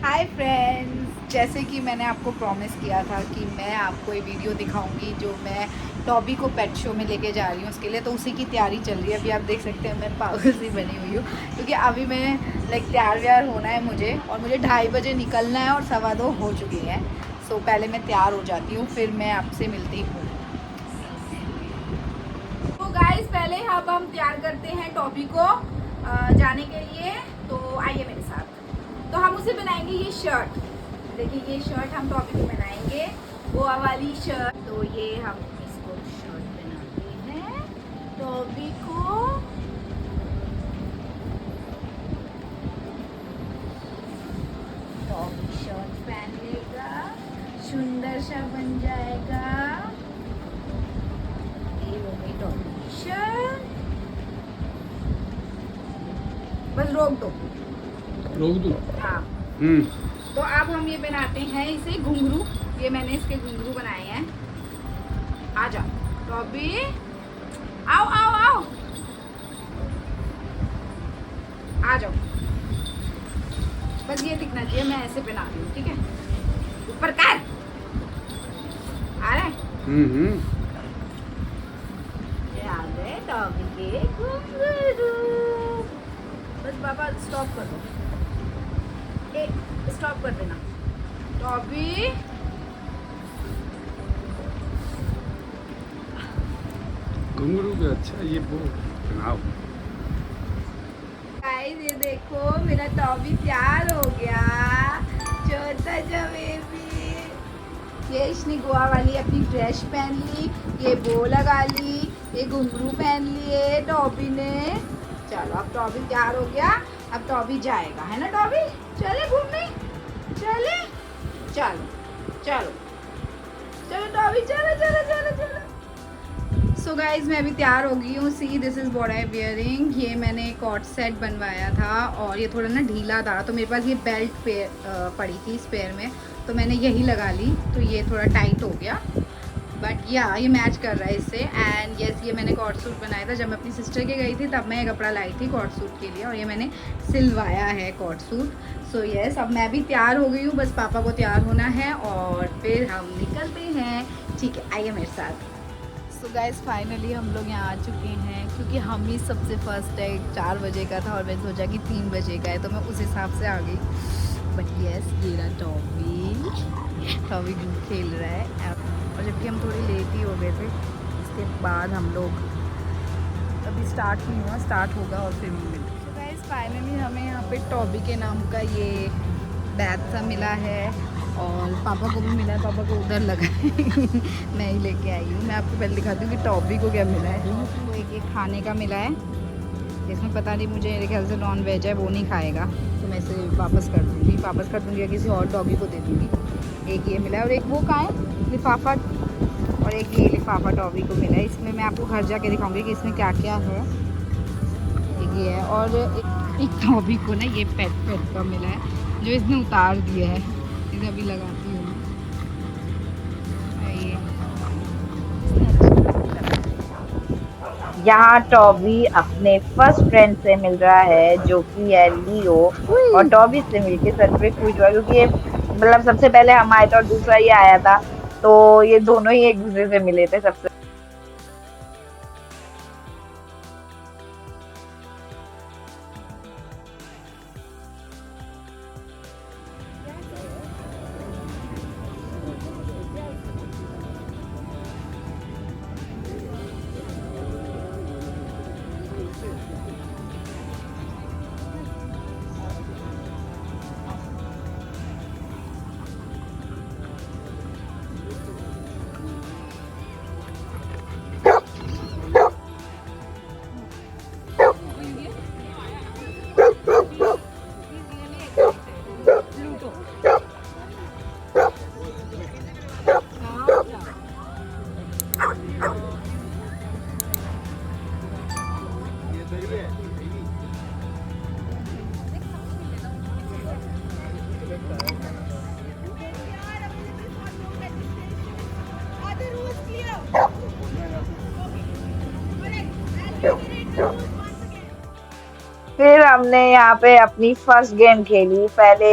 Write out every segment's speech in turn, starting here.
Hi friends, जैसे कि मैंने आपको प्रॉमिस किया था कि मैं आपको ये वीडियो दिखाऊंगी जो मैं टॉबी को पेट शो में लेके जा रही हूँ उसके लिए। तो उसी की तैयारी चल रही है। अभी आप देख सकते हैं मैं पागल सी बनी हुई हूँ क्योंकि अभी मैं तैयार व्यार होना है मुझे, और मुझे 2:30 बजे निकलना है और 2:15 हो चुकी हैं। सो पहले मैं तैयार हो जाती हूँ, फिर मैं आपसे मिलती हूँ। तो गाइस, पहले अब हम तैयार करते हैं टॉबी को जाने के लिए। तो आइए मेरे साथ। तो हम उसे बनाएंगे ये शर्ट। देखिए, ये शर्ट हम टॉपी को बनाएंगे, वो वाली शर्ट। तो ये हम इसको शर्ट बनाते हैं टॉपी को। टॉपी शर्ट पहन लेगा, सुंदर सा बन जाएगा। ये हो गई टॉपी शर्ट। बस रोक दो, रोक दो। हाँ। तो अब हम ये बनाते हैं इसे घुंघरू। ये मैंने इसके घुंघरू बनाए हैं। आ जाओ टॉबी, आओ आओ आओ, आ जाओ। बस ये दिखना चाहिए, मैं ऐसे पहना रही हूँ, ठीक है। ऊपर कर, आ रहा है। ये आ गए टॉबी के घुंघरू। बस पापा स्टॉप कर दो, स्टॉप कर देना टॉबी। घुंघरू का अच्छा ये वो बनाओ। गाइस, ये देखो मेरा टॉबी तैयार हो गया, छोटा सा बेबी। ये इसने गोवा वाली अपनी ड्रेस पहन ली, ये बो लगा ली, ये घुंघरू पहन लिए टॉबी ने। चलो अब टॉबी तैयार हो गया, अब टॉबी जाएगा, है ना टॉबी। चले घूमने, चले, चलो चलो चलो टॉबी, चलो चलो चलो चलो। सो गाइज, मैं अभी तैयार हो गई हूँ। See this is what I wearing. ये मैंने कॉट सेट बनवाया था और ये थोड़ा ना ढीला था, तो मेरे पास ये बेल्ट पे पड़ी थी स्पेयर में, तो मैंने यही लगा ली, तो ये थोड़ा टाइट हो गया। बट या ये मैच कर रहा है इससे। एंड यस, ये मैंने कॉट सूट बनाया था जब मैं अपनी सिस्टर के गई थी, तब मैं ये कपड़ा लाई थी कॉट सूट के लिए, और ये मैंने सिलवाया है कॉट सूट। सो यस, अब मैं भी तैयार हो गई हूँ, बस पापा को तैयार होना है और फिर हम निकलते हैं। ठीक है, आइए मेरे साथ। सो गाइस, फाइनली हम लोग यहाँ आ चुके हैं क्योंकि हम ही सबसे फर्स्ट है। 4 बजे का था और मैंने सोचा कि 3 बजे का है, तो मैं उस हिसाब से आ गई। बट यस, मेरा टॉबी खेल रहा है। और जबकि हम थोड़ी लेट ही हो गए थे, इसके बाद हम लोग अभी स्टार्ट नहीं हुआ, स्टार्ट होगा और फिर मिलेंगे। तो गाइस, फाइनली हमें यहाँ पे टॉबी के नाम का ये बैग सा मिला है और पापा को भी मिला है। पापा को उधर लगा है मैं ही लेके आई हूँ। मैं आपको पहले दिखाती हूँ कि टॉबी को क्या मिला है। तो एक खाने का मिला है, इसमें पता नहीं, मुझे मेरे ख्याल से नॉन वेज है, वो नहीं खाएगा, तो मैं इसे वापस कर दूँगी या किसी और डॉगी को दे दूँगी। एक ये मिला है और एक वो कहाँ है लिफाफा, और एक ये लिफाफा टॉबी को मिला है। इसमें मैं आपको घर जाके दिखाऊँगी कि इसमें क्या क्या है। एक ये है और एक टॉबी को ना ये पेट का मिला है जो इसने उतार दिया है। इसे अभी लगाती हूँ। यहाँ टॉबी अपने फर्स्ट फ्रेंड से मिल रहा है जो कि है लियो। और टॉबी से मिलके सच में खुश हुआ क्योंकि ये मतलब सबसे पहले हम आए थे और दूसरा ये आया था, तो ये दोनों ही एक दूसरे से मिले थे सबसे। फिर हमने यहाँ पे अपनी फर्स्ट गेम खेली। पहले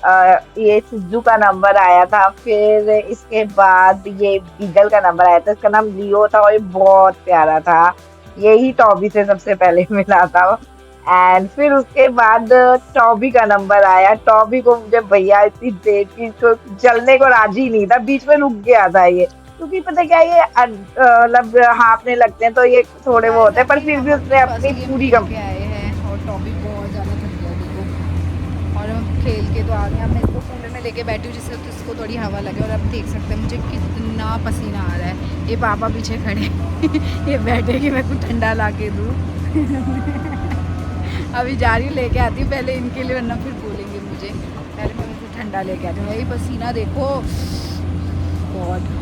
ये सिद्धू का नंबर आया था, फिर इसके बाद ये बीगल का नंबर आया था, इसका नाम लियो था और ये बहुत प्यारा था। यही टॉबी से सबसे पहले मिला था। एंड फिर उसके बाद टॉबी का नंबर आया। टॉबी को मुझे भैया इतनी देर की, इसको चलने को राजी नहीं था, बीच में रुक गया था ये, क्योंकि पता क्या है, ये मतलब हाँफने लगते हैं तो ये थोड़े वो होते हैं, पर फिर भी उसने अपनी पूरी लेके आए हैं और टॉबी बहुत ज़्यादा थक गया देखो। और हम खेल के तो आ गए, अब मैं इसको कूलर में लेके बैठी हूँ जिससे तो इसको थोड़ी हवा लगे। और अब देख सकते हैं मुझे कितना पसीना आ रहा है। ये पापा पीछे खड़े ये बैठे कि मैं कुछ ठंडा ला के दूँ अभी जा रही हूँ, लेके आती हूँ पहले इनके लिए, वरना फिर बोलेंगे मुझे। पहले मैं उनको ठंडा लेके आती हूँ। यही पसीना देखो बहुत।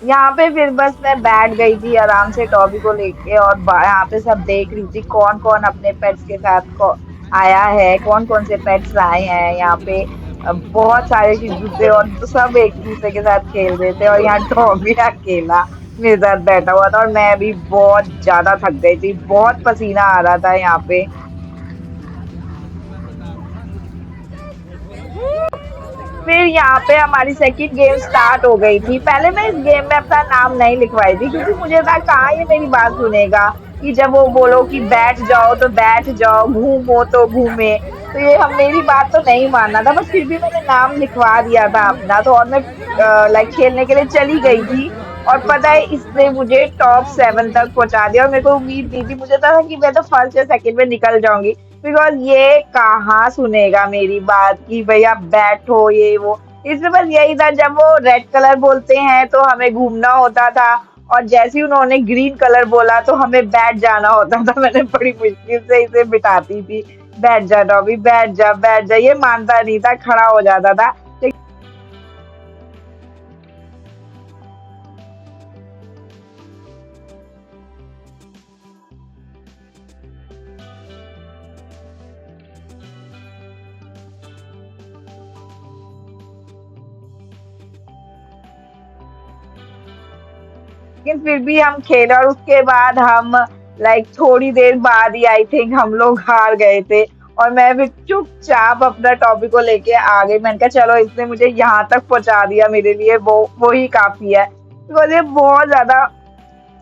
यहाँ पे फिर बस मैं बैठ गई थी आराम से टॉबी को लेके, और यहाँ पे सब देख रही थी कौन कौन अपने पेट्स के साथ आया है, कौन कौन से पेट्स आए हैं। यहाँ पे बहुत सारे शिशु थे और तो सब एक दूसरे के साथ खेल रहे थे, और यहाँ टॉबी अकेला मेरे साथ बैठा हुआ था। और मैं भी बहुत ज्यादा थक गई थी, बहुत पसीना आ रहा था यहाँ पे। फिर यहाँ पे हमारी सेकंड गेम स्टार्ट हो गई थी। पहले मैं इस गेम में अपना नाम नहीं लिखवाई थी, क्योंकि मुझे था कहाँ ये मेरी बात सुनेगा, कि जब वो बोलो कि बैठ जाओ तो बैठ जाओ, घूमो तो घूमे, तो ये हम मेरी बात तो नहीं मानना था। बट फिर भी मैंने नाम लिखवा दिया था अपना, तो और मैं लाइक खेलने के लिए चली गई थी। और पता है इसने मुझे टॉप 7 तक पहुंचा दिया, और मेरे को उम्मीद नहीं थी, मुझे था कि मैं तो फर्स्ट या सेकंड में निकल जाऊंगी, बिकॉज ये कहाँ सुनेगा मेरी बात कि भैया बैठो ये वो। इसमें बस यही था, जब वो रेड कलर बोलते हैं तो हमें घूमना होता था, और जैसे ही उन्होंने ग्रीन कलर बोला तो हमें बैठ जाना होता था। मैंने बड़ी मुश्किल से इसे बिठाती थी, बैठ जा डॉबी, बैठ जा बैठ जा, ये मानता नहीं था, खड़ा हो जाता था। लेकिन फिर भी हम खेले, और उसके बाद हम लाइक थोड़ी देर बाद ही आई थिंक हम लोग हार गए थे। और मैं फिर चुपचाप अपना टॉपिक को लेके आ गई। मैंने कहा चलो इसने मुझे यहाँ तक पहुंचा दिया, मेरे लिए वो ही काफी है, बिकॉज ये बहुत ज्यादा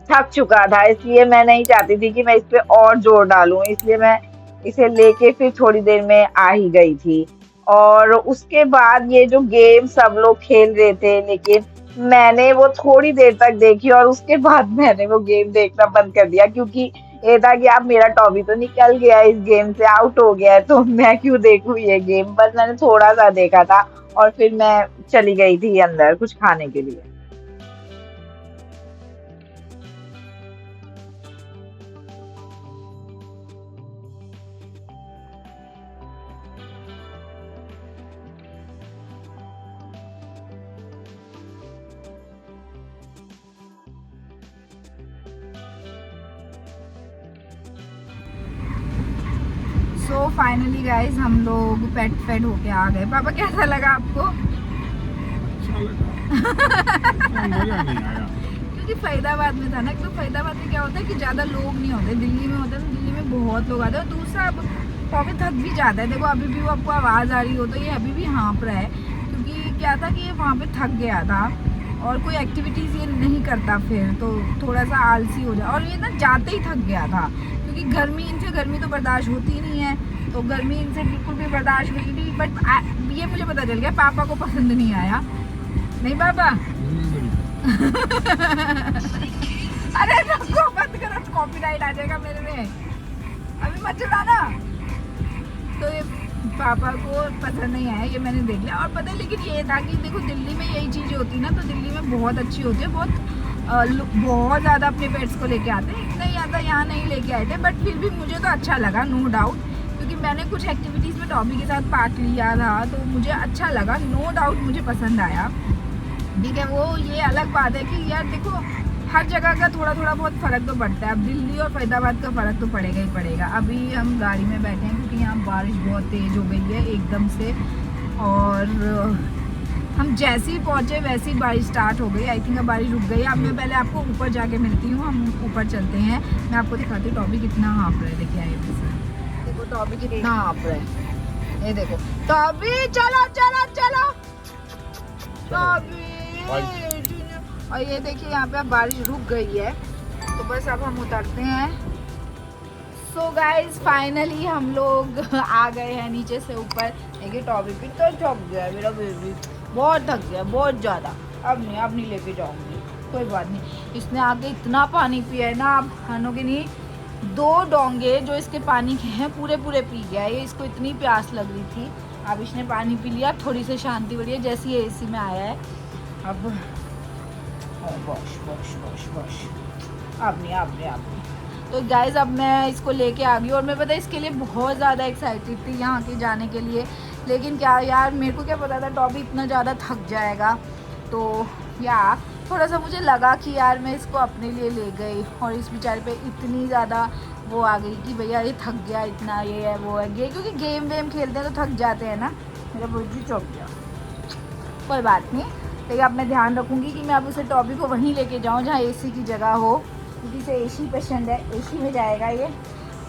थक चुका था। इसलिए मैं नहीं चाहती थी कि मैं इस पे और जोर डालूं, इसलिए मैं इसे लेके फिर थोड़ी देर में आ ही गई थी। और उसके बाद ये जो गेम सब लोग खेल रहे थे, लेकिन मैंने वो थोड़ी देर तक देखी, और उसके बाद मैंने वो गेम देखना बंद कर दिया, क्योंकि ये था कि अब मेरा टॉबी तो निकल गया इस गेम से, आउट हो गया है, तो मैं क्यों देखूं ये गेम। बस मैंने थोड़ा सा देखा था और फिर मैं चली गई थी अंदर कुछ खाने के लिए। सो फाइनली गाइज हम लोग पेट फेड होके आ गए। पापा कैसा लगा आपको? अच्छा लगा। मजा नहीं आया। क्योंकि फरीदाबाद में था ना, तो फरीदाबाद में क्या होता है कि ज़्यादा लोग नहीं होते। दिल्ली में होता है तो दिल्ली में बहुत लोग आते हैं। और दूसरा अब टॉबी थक भी जाता है। देखो अभी भी वो आपको आवाज़ आ रही हो तो ये अभी भी हाँफ रहा है, क्योंकि क्या था कि ये वहाँ पे थक गया था और कोई एक्टिविटीज़ ये नहीं करता, फिर तो थोड़ा सा आलसी हो जाए। और ये ना जाते ही थक गया था, क्योंकि गर्मी तो बर्दाश्त होती नहीं है, तो गर्मी इनसे बिल्कुल भी बर्दाश्त हुई नहीं। बट ये मुझे पता चल गया पापा को पसंद नहीं आया। नहीं पापा? अरे रुको, बंद करो, कॉपीराइट आ जाएगा मेरे में, अभी मत चलाना। तो ये पापा को पसंद नहीं आया, ये मैंने देख लिया। और पता है लेकिन ये था कि देखो दिल्ली में यही चीज़ें होती ना, तो दिल्ली में बहुत अच्छी होती है, बहुत ज़्यादा अपने पेट्स को लेके आते हैं। इतना ज़्यादा यहाँ नहीं लेके आए थे, बट फिर भी मुझे तो अच्छा लगा, नो डाउट, क्योंकि मैंने कुछ एक्टिविटीज़ में टॉबी के साथ पार्ट लिया था, तो मुझे अच्छा लगा, नो डाउट मुझे पसंद आया। ठीक है, वो ये अलग बात है कि यार देखो हर जगह का थोड़ा थोड़ा बहुत फ़र्क तो पड़ता है। अब दिल्ली और फरीदाबाद का फ़र्क तो पड़ेगा ही पड़ेगा। अभी हम गाड़ी में बैठे हैं क्योंकि यहाँ बारिश बहुत तेज़ हो गई है एकदम से, और हम जैसे ही पहुँचे वैसे ही बारिश स्टार्ट हो गई। आई थिंक अब बारिश रुक गई है। अब मैं पहले आपको ऊपर जाके मिलती हूँ, हम ऊपर चलते हैं, मैं आपको दिखाती हूँ टॉबी कितना हाँफ रहा है। देखिए आइए, देखो टॉबी कितना हाँफ रहा है, ये देखो टॉबी, चलो चलो चलो टॉबी। और ये देखिए यहाँ पे अब बारिश रुक गई है, तो बस अब हम उतरते हैं। सो गाइज फाइनली हम लोग आ गए हैं नीचे से ऊपर। देखिए टॉबी भी तो थक गया है, मेरा बेबी बहुत थक गया, बहुत ज़्यादा। अब नहीं लेके जाऊँगी, कोई बात नहीं। इसने आके इतना पानी पिया है ना, आप मानोगे नहीं, 2 डोंगे जो इसके पानी के हैं पूरे पी गया है। इसको इतनी प्यास लग रही थी, अब इसने पानी पी लिया, थोड़ी सी शांति बढ़ी है जैसे ये एसी में आया है। अब वॉश वॉश वॉश वॉश, अब नहीं। तो गाइज़ अब मैं इसको लेके आ गई, और मैं पता है इसके लिए बहुत ज़्यादा एक्साइटेड थी यहाँ के जाने के लिए। लेकिन क्या यार, मेरे को क्या पता था टॉबी इतना ज़्यादा थक जाएगा। तो यार थोड़ा सा मुझे लगा कि यार मैं इसको अपने लिए ले गई, और इस बेचारे पे इतनी ज़्यादा वो आ गई कि भैया ये थक गया इतना, ये है वो है, क्योंकि गेम वेम खेलते हैं तो थक जाते हैं ना। मेरा बहुत भी चौंक गया, कोई बात नहीं। लेकिन अब मैं ध्यान रखूँगी कि मैं अब उसे टॉबी को वहीं लेके जाऊँ जहाँ एसी की जगह हो, क्योंकि इसे एसी पसंद है, एसी में जाएगा ये।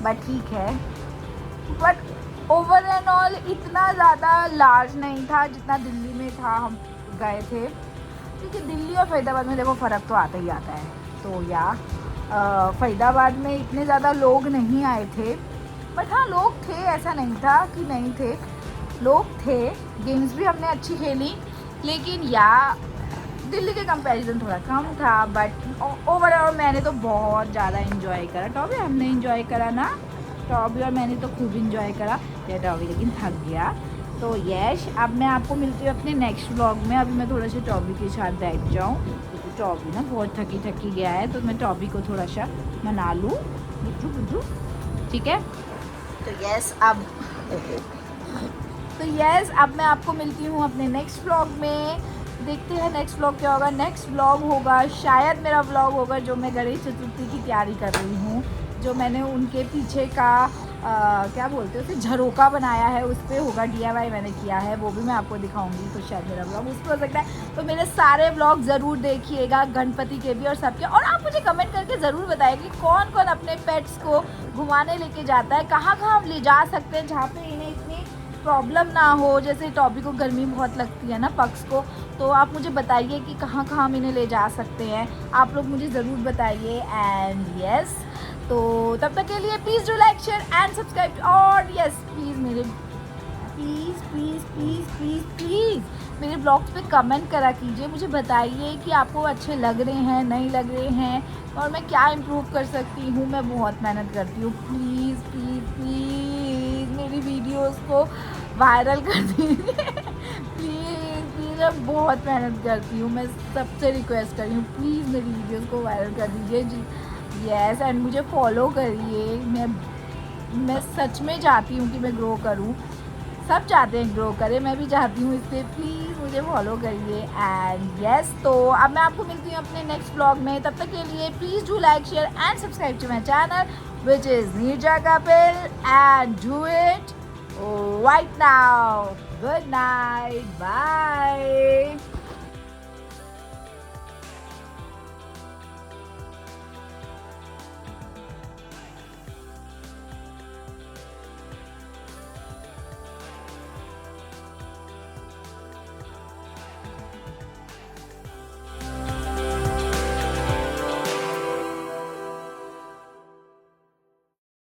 बट ठीक है, बट ओवर एंड ऑल इतना ज़्यादा लार्ज नहीं था जितना दिल्ली में था, हम गए थे। क्योंकि दिल्ली और फरीदाबाद में देखो फ़र्क तो आता ही आता है। तो यार फरीदाबाद में इतने ज़्यादा लोग नहीं आए थे, बट हाँ लोग थे, ऐसा नहीं था कि नहीं थे, लोग थे। गेम्स भी हमने अच्छी खेली, लेकिन यार दिल्ली के कंपैरिजन थोड़ा कम था। बट ओवरऑल मैंने तो बहुत ज़्यादा इन्जॉय करा। टॉबी हमने इन्जॉय करा ना, टॉबी और मैंने तो खूब इन्जॉय करा। ये टॉबी लेकिन थक गया। तो यश, अब मैं आपको मिलती हूँ अपने नेक्स्ट व्लॉग में। अभी मैं थोड़ा सा टॉबी के साथ बैठ जाऊँ, क्योंकि टॉबी ना बहुत थकी गया है, तो मैं टॉबी को थोड़ा सा मना लूँ। बुद्धू ठीक है। तो यस अब मैं आपको मिलती हूँ अपने नेक्स्ट व्लॉग में। देखते हैं नेक्स्ट व्लॉग क्या होगा। नेक्स्ट व्लॉग होगा शायद मेरा व्लॉग होगा जो मैं गणेश चतुर्थी की तैयारी कर रही हूँ, जो मैंने उनके पीछे का क्या बोलते हैं उसे, झरोका बनाया है, उस पर होगा। DIY मैंने किया है, वो भी मैं आपको दिखाऊंगी। तो शायद मेरा व्लॉग उस पर हो सकता है। तो मेरे सारे व्लॉग ज़रूर देखिएगा, गणपति के भी और सबके। और आप मुझे कमेंट करके ज़रूर बताइए कि कौन कौन अपने पेट्स को घुमाने लेके जाता है, कहाँ कहाँ हम ले जा सकते हैं जहाँ पे इन्हें इतनी प्रॉब्लम ना हो। जैसे टॉबी को गर्मी बहुत लगती है ना, पक्स को, तो आप मुझे बताइए कि कहाँ कहाँ हम इन्हें ले जा सकते हैं। आप लोग मुझे ज़रूर बताइए। एंड यस, तो तब तक के लिए please do like share and subscribe. और यस प्लीज़ मेरे प्लीज़ मेरे ब्लॉग्स पे कमेंट करा कीजिए, मुझे बताइए कि आपको अच्छे लग रहे हैं, नहीं लग रहे हैं, और मैं क्या इम्प्रूव कर सकती हूँ। मैं बहुत मेहनत करती हूँ। प्लीज़ मेरी वीडियोस को वायरल कर दीजिए। प्लीज़ मैं बहुत मेहनत करती हूँ, मैं सबसे रिक्वेस्ट कर रही हूँ, प्लीज़ मेरी वीडियोस को वायरल कर दीजिए। यस, एंड मुझे फॉलो करिए। मैं सच में चाहती हूँ कि मैं ग्रो करूँ, सब चाहते हैं ग्रो करें, मैं भी चाहती हूँ, इसलिए प्लीज़ मुझे फॉलो करिए। एंड यस, तो अब मैं आपको मिलती हूँ अपने नेक्स्ट व्लॉग में। तब तक के लिए please do like share and subscribe to my channel which is Neerja Kapil, and do it right now. Good night, bye.